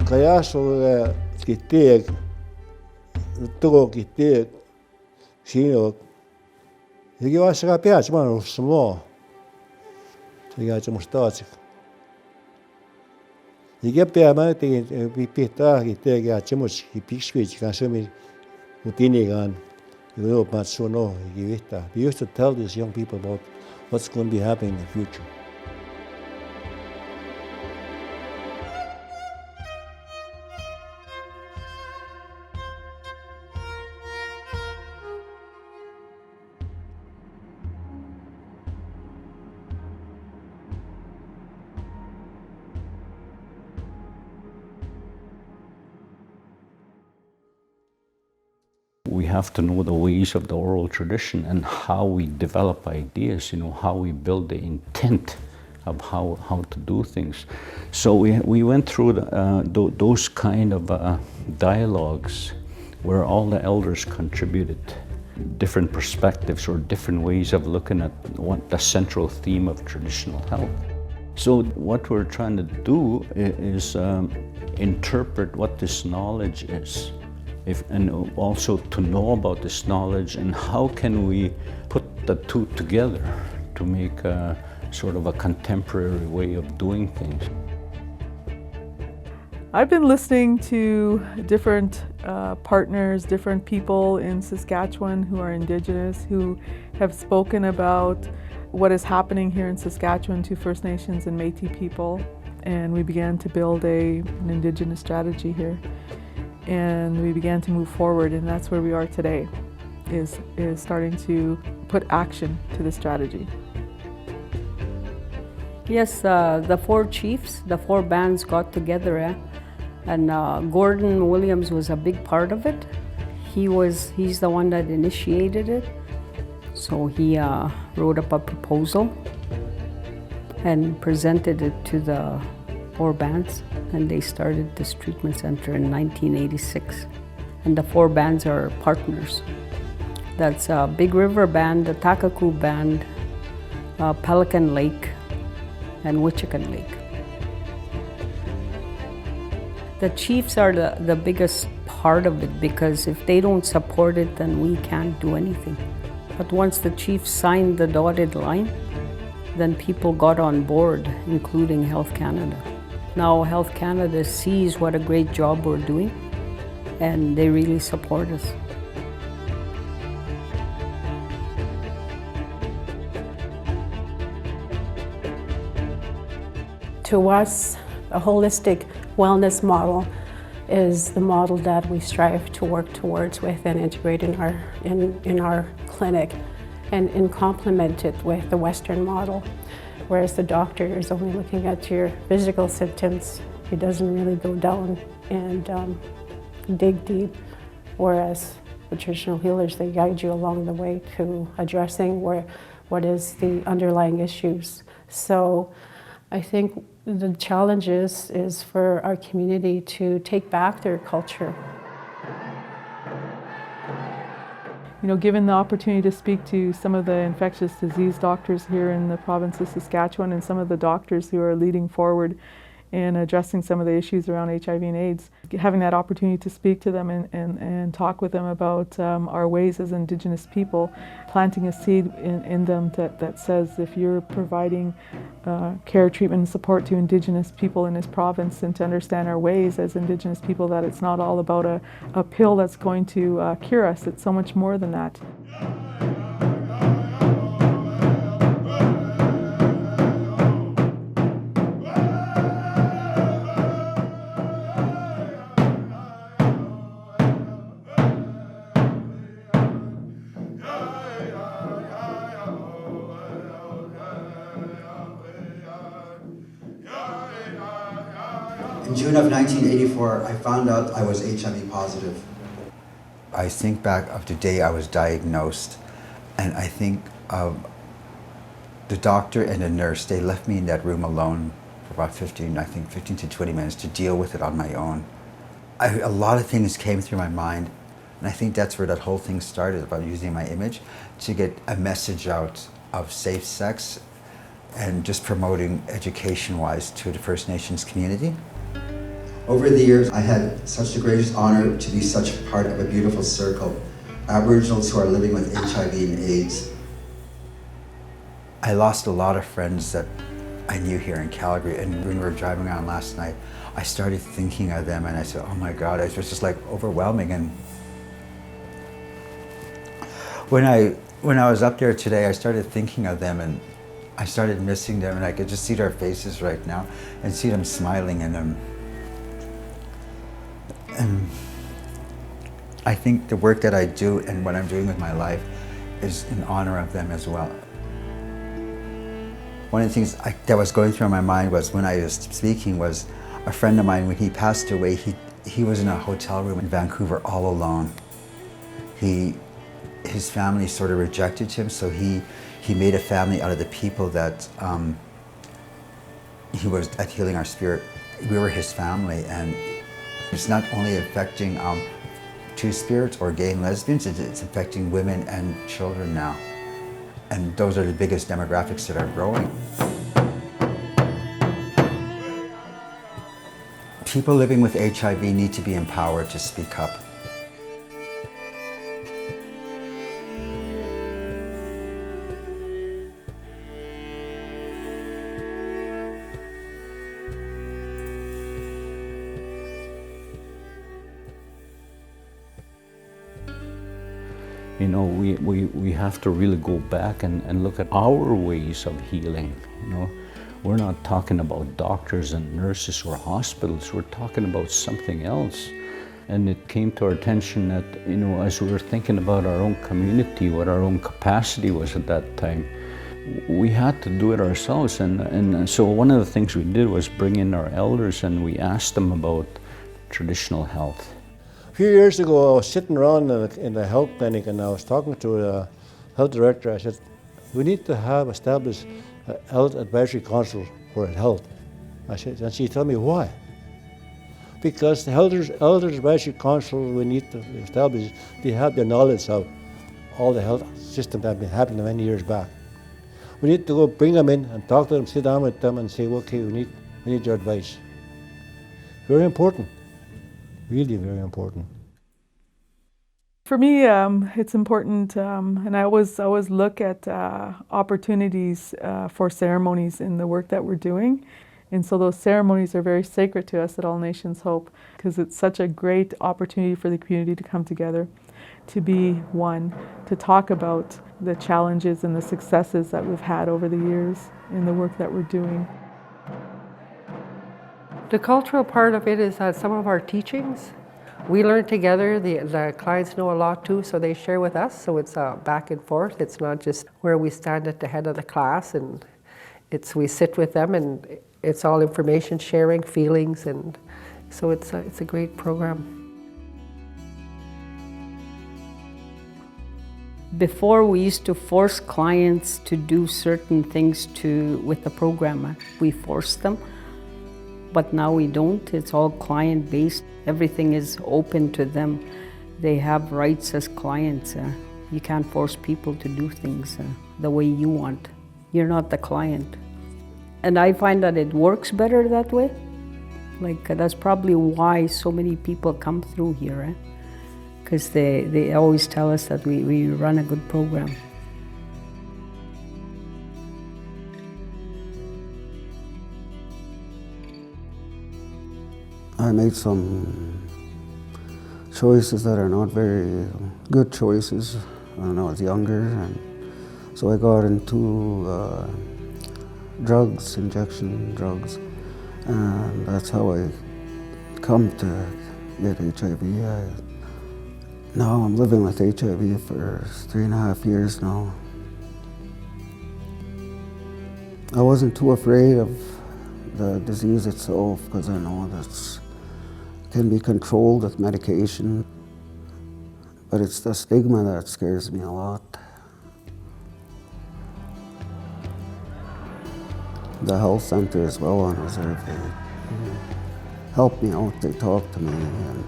kaya so kitig to kitig sino 이게 와서가 빼야지만 없으면 이게 좀 스타지 이게 빼야만 되게 비피다 이때가 좀 빅스위치가 섬이 우티니간 이거 맞소노 이게 있다. We used to tell these young people about what's going to be happening in the future. We have to know the ways of the oral tradition and how we develop ideas, how we build the intent of how to do things. So we went through those kind of dialogues where all the elders contributed different perspectives or different ways of looking at what the central theme of traditional health. So what we're trying to do is interpret what this knowledge is. And also to know about this knowledge and how can we put the two together to make a sort of a contemporary way of doing things. I've been listening to different partners, different people in Saskatchewan who are Indigenous, who have spoken about what is happening here in Saskatchewan to First Nations and Métis people, and we began to build an Indigenous strategy here. And we began to move forward, and that's where we are today, is starting to put action to the strategy. Yes, the four chiefs, the four bands got together, and Gordon Williams was a big part of it. He's the one that initiated it. So he wrote up a proposal and presented it to the four bands, and they started this treatment center in 1986. And the four bands are partners. That's Big River Band, the Ahtahkakoop Band, Pelican Lake, and Wichikan Lake. The chiefs are the biggest part of it, because if they don't support it, then we can't do anything. But once the chiefs signed the dotted line, then people got on board, including Health Canada. Now Health Canada sees what a great job we're doing, and they really support us. To us, a holistic wellness model is the model that we strive to work towards with and integrate in our clinic, and complement it with the Western model. Whereas the doctor is only looking at your physical symptoms, he doesn't really go down and dig deep. Whereas the traditional healers, they guide you along the way to addressing what is the underlying issues. So I think the challenge is for our community to take back their culture. Given the opportunity to speak to some of the infectious disease doctors here in the province of Saskatchewan, and some of the doctors who are leading forward in addressing some of the issues around HIV and AIDS, having that opportunity to speak to them and talk with them about our ways as Indigenous people, planting a seed in them that says if you're providing care, treatment, and support to Indigenous people in this province, and to understand our ways as Indigenous people, that it's not all about a pill that's going to cure us. It's so much more than that. In June of 1984, I found out I was HIV positive. I think back of the day I was diagnosed, and I think of the doctor and the nurse. They left me in that room alone for about 15 to 20 minutes to deal with it on my own. A lot of things came through my mind, and I think that's where that whole thing started, about using my image to get a message out of safe sex and just promoting education-wise to the First Nations community. Over the years, I had such the greatest honor to be such part of a beautiful circle, Aboriginals who are living with HIV and AIDS. I lost a lot of friends that I knew here in Calgary, and when we were driving around last night, I started thinking of them and I said, oh my God, it was just like overwhelming. And when I was up there today, I started thinking of them and I started missing them, and I could just see their faces right now and see them smiling and I think the work that I do and what I'm doing with my life is in honor of them as well. One of the things that was going through my mind was when I was speaking was a friend of mine, when he passed away, he was in a hotel room in Vancouver all alone. His family sort of rejected him, so he made a family out of the people that he was at Healing Our Spirit. We were his family, and it's not only affecting Two-Spirits or gay and lesbians, it's affecting women and children now. And those are the biggest demographics that are growing. People living with HIV need to be empowered to speak up. You know, we have to really go back and look at our ways of healing, you know. We're not talking about doctors and nurses or hospitals, we're talking about something else. And it came to our attention that, you know, as we were thinking about our own community, what our own capacity was at that time, we had to do it ourselves. And so one of the things we did was bring in our elders and we asked them about traditional health. A few years ago, I was sitting around in the health clinic and I was talking to the health director. I said, we need to have established a health advisory council for health. I said, and she told me why. Because the elders advisory council we need to establish, they have the knowledge of all the health systems that have been happening many years back. We need to go bring them in and talk to them, sit down with them and say, okay, we need your advice. Very important. Really very important. For me, it's important, and I always look at opportunities for ceremonies in the work that we're doing. And so those ceremonies are very sacred to us at All Nations Hope, because it's such a great opportunity for the community to come together, to be one, to talk about the challenges and the successes that we've had over the years in the work that we're doing. The cultural part of it is that some of our teachings, we learn together, the clients know a lot too, so they share with us, so it's back and forth. It's not just where we stand at the head of the class, and we sit with them, and it's all information sharing, feelings, and so it's a great program. Before, we used to force clients to do certain things with the program. We forced them. But now we don't. It's all client-based. Everything is open to them. They have rights as clients. You can't force people to do things the way you want. You're not the client. And I find that it works better that way. Like, that's probably why so many people come through here. Because they always tell us that we run a good program. I made some choices that are not very good choices when I was younger, and so I got into drugs, injection drugs, and that's how I come to get HIV. Now I'm living with HIV for 3.5 years now. I wasn't too afraid of the disease itself because I know that can be controlled with medication, but it's the stigma that scares me a lot. The health center as well on reserve, they helped me out, they talked to me, and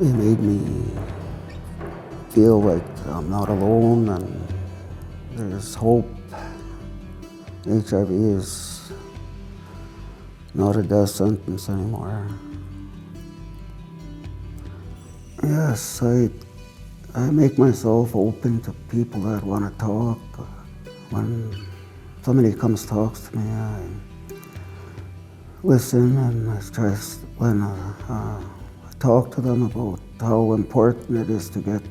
they made me feel like I'm not alone and there's hope. HIV is not a death sentence anymore. Yes, I make myself open to people that want to talk. When somebody comes talks to me, I listen, and I try when I talk to them about how important it is to get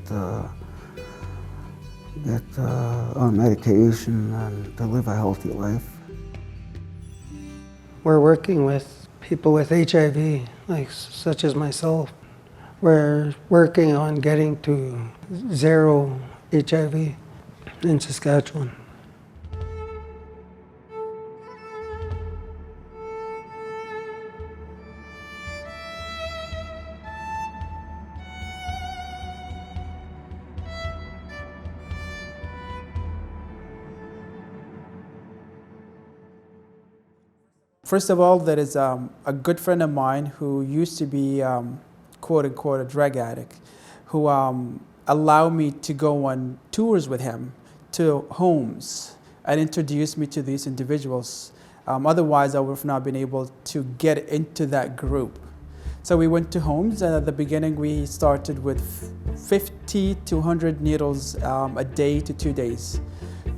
on medication and to live a healthy life. We're working with people with HIV, such as myself. We're working on getting to zero HIV in Saskatchewan. First of all, there is a good friend of mine who used to be, quote unquote, a drug addict, who allowed me to go on tours with him to homes and introduced me to these individuals. Otherwise, I would have not been able to get into that group. So we went to homes, and at the beginning, we started with 50 to 100 needles a day to 2 days.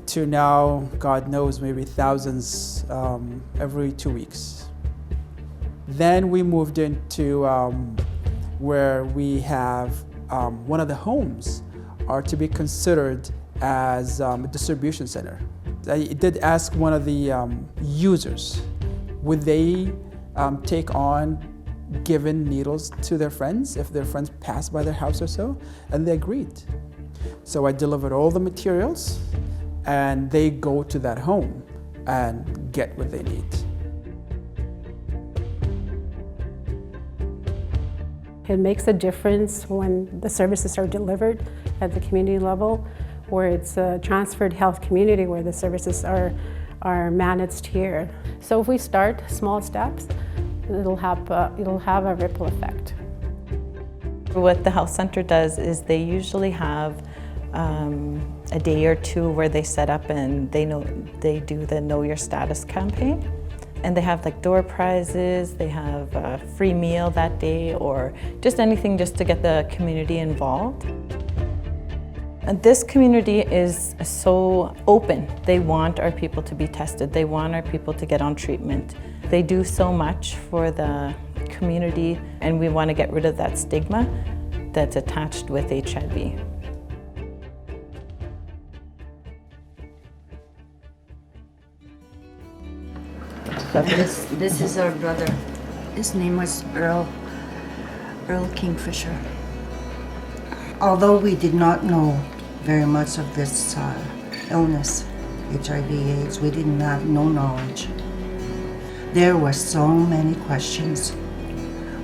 To now, God knows, maybe thousands every 2 weeks. Then we moved into where we have one of the homes are to be considered as a distribution center. I did ask one of the users, would they take on giving needles to their friends if their friends passed by their house or so, and they agreed. So I delivered all the materials, and they go to that home and get what they need. It makes a difference when the services are delivered at the community level, where it's a transferred health community where the services are managed here. So if we start small steps, it'll have a ripple effect. What the health center does is they usually have a day or two where they set up and they do the Know Your Status campaign. And they have like door prizes, they have a free meal that day, or just anything just to get the community involved. And this community is so open. They want our people to be tested. They want our people to get on treatment. They do so much for the community, and we want to get rid of that stigma that's attached with HIV. This is our brother. His name was Earl Kingfisher. Although we did not know very much of this illness, HIV/AIDS, we didn't have no knowledge. There were so many questions.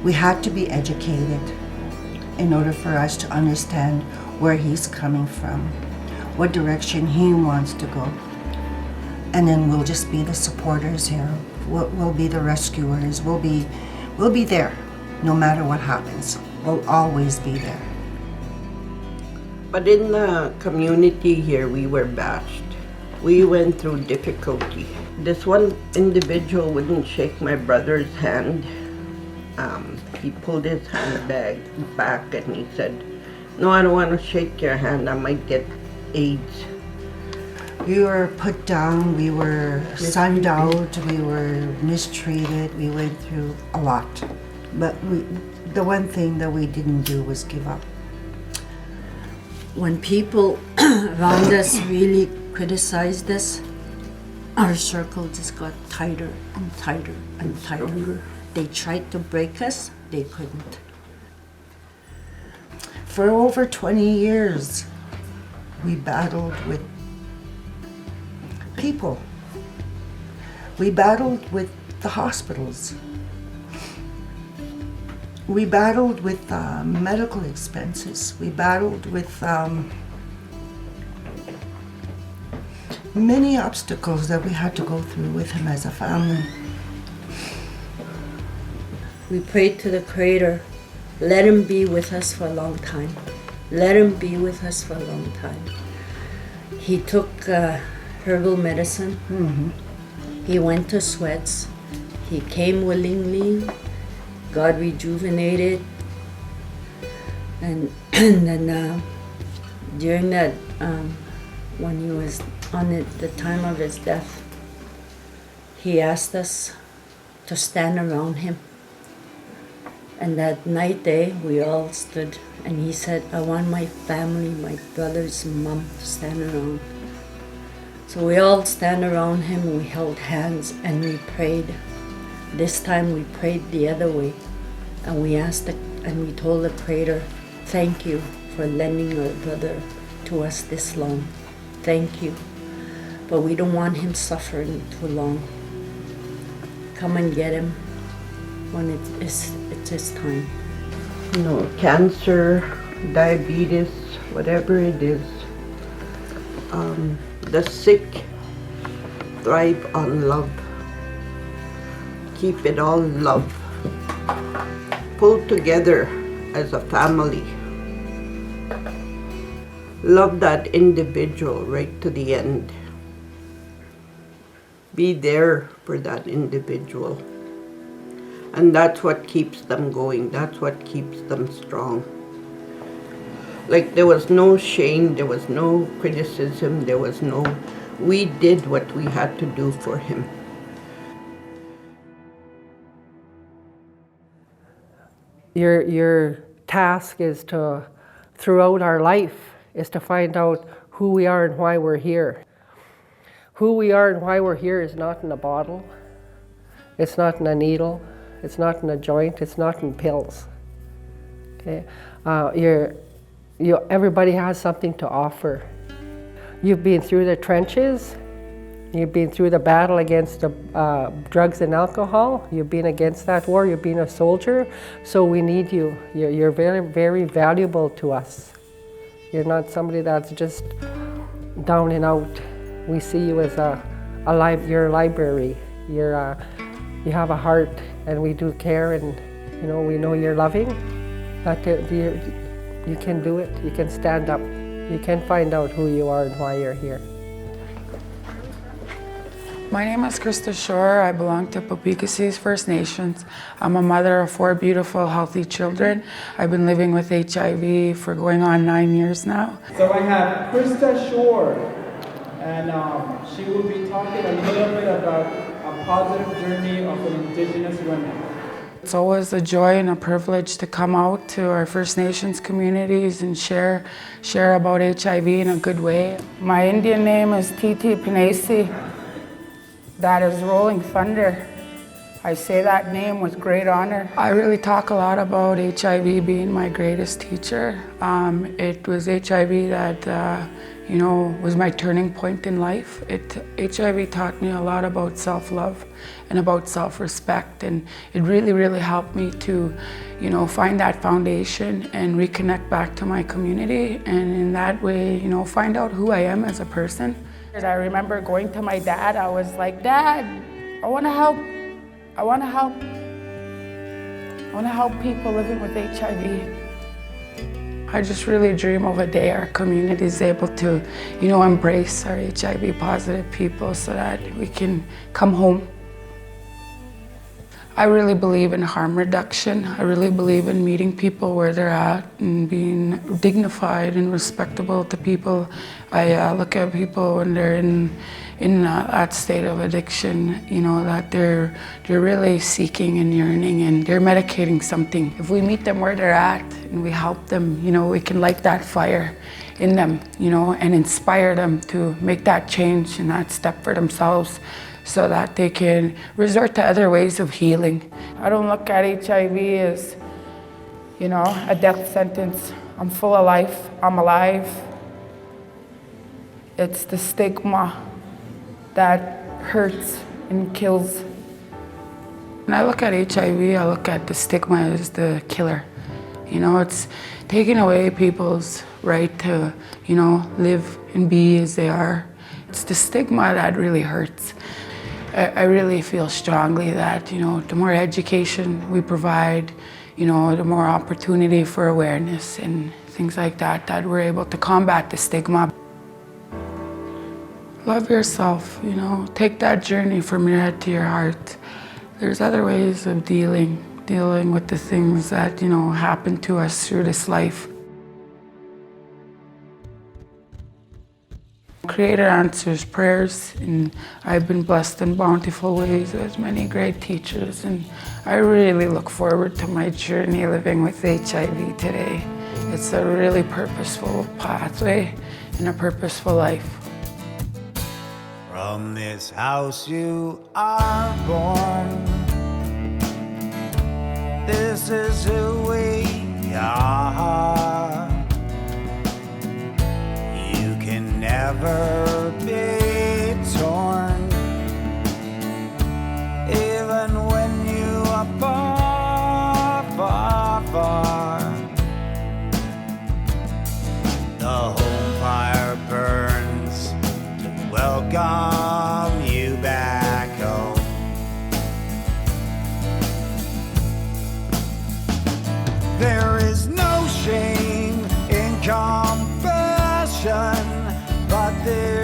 We had to be educated in order for us to understand where he's coming from, what direction he wants to go. And then we'll just be the supporters here. We'll be the rescuers. We'll be there, no matter what happens. We'll always be there. But in the community here, we were bashed. We went through difficulty. This one individual wouldn't shake my brother's hand. He pulled his handbag back and he said, "No, I don't want to shake your hand. I might get AIDS." We were put down, we were sunned out, we were mistreated, we went through a lot. But the one thing that we didn't do was give up. When people around us really criticized us, our circle just got tighter and tighter and tighter. They tried to break us, they couldn't. For over 20 years, we battled with people. We battled with the hospitals. We battled with medical expenses. We battled with many obstacles that we had to go through with him as a family. We prayed to the Creator, let him be with us for a long time. Let him be with us for a long time. He took herbal medicine. Mm-hmm. He went to sweats. He came willingly. God rejuvenated. And then during that, when he was on the time of his death, he asked us to stand around him. And that night we all stood, and he said, I want my family, my brother's mom, to stand around. So we all stand around him, we held hands, and we prayed. This time we prayed the other way, and we told the prayer, thank you for lending our brother to us this long. Thank you. But we don't want him suffering too long. Come and get him when it's his time. You know, cancer, diabetes, whatever it is, the sick thrive on love. Keep it all love. Pull together as a family. Love that individual right to the end. Be there for that individual. And that's what keeps them going. That's what keeps them strong. Like, there was no shame, there was no criticism, we did what we had to do for him. Your task is to, throughout our life, is to find out who we are and why we're here. Who we are and why we're here is not in a bottle, it's not in a needle, it's not in a joint, it's not in pills. Okay? Everybody has something to offer. You've been through the trenches, you've been through the battle against the drugs and alcohol, you've been against that war, you've been a soldier, so we need you. You're very, very valuable to us. You're not somebody that's just down and out. We see you as you're a library. You have a heart, and we do care, and we know you're loving. That you can do it. You can stand up. You can find out who you are and why you're here. My name is Krista Shore. I belong to Popikasis First Nations. I'm a mother of 4 beautiful, healthy children. I've been living with HIV for going on 9 years now. So I have Krista Shore, and she will be talking a little bit about a positive journey of an Indigenous woman. It's always a joy and a privilege to come out to our First Nations communities and share about HIV in a good way. My Indian name is Titi Pinesi. That is Rolling Thunder. I say that name with great honor. I really talk a lot about HIV being my greatest teacher. It was HIV that was my turning point in life. HIV taught me a lot about self-love and about self-respect, and it really, really helped me to, find that foundation and reconnect back to my community, and in that way, find out who I am as a person. I remember going to my dad. I was like, Dad, I want to help. I want to help. I want to help people living with HIV. I just really dream of a day our community is able to, embrace our HIV positive people so that we can come home. I really believe in harm reduction. I really believe in meeting people where they're at and being dignified and respectable to people. I look at people when they're in that state of addiction, that they're really seeking and yearning and they're medicating something. If we meet them where they're at and we help them, we can light that fire in them, and inspire them to make that change and that step for themselves, so that they can resort to other ways of healing. I don't look at HIV as, a death sentence. I'm full of life, I'm alive. It's the stigma that hurts and kills. When I look at HIV, I look at the stigma as the killer. It's taking away people's right to, live and be as they are. It's the stigma that really hurts. I really feel strongly that, the more education we provide, the more opportunity for awareness and things like that, that we're able to combat the stigma. Love yourself, take that journey from your head to your heart. There's other ways of dealing with the things that, happen to us through this life. Creator answers prayers, and I've been blessed in bountiful ways with many great teachers, and I really look forward to my journey living with HIV today. It's a really purposeful pathway and a purposeful life. From this house you are born. This is who we are. You can never be torn, even when you are far, far, far. The home fire burns to welcome you back home. There is no shame in compassion, but there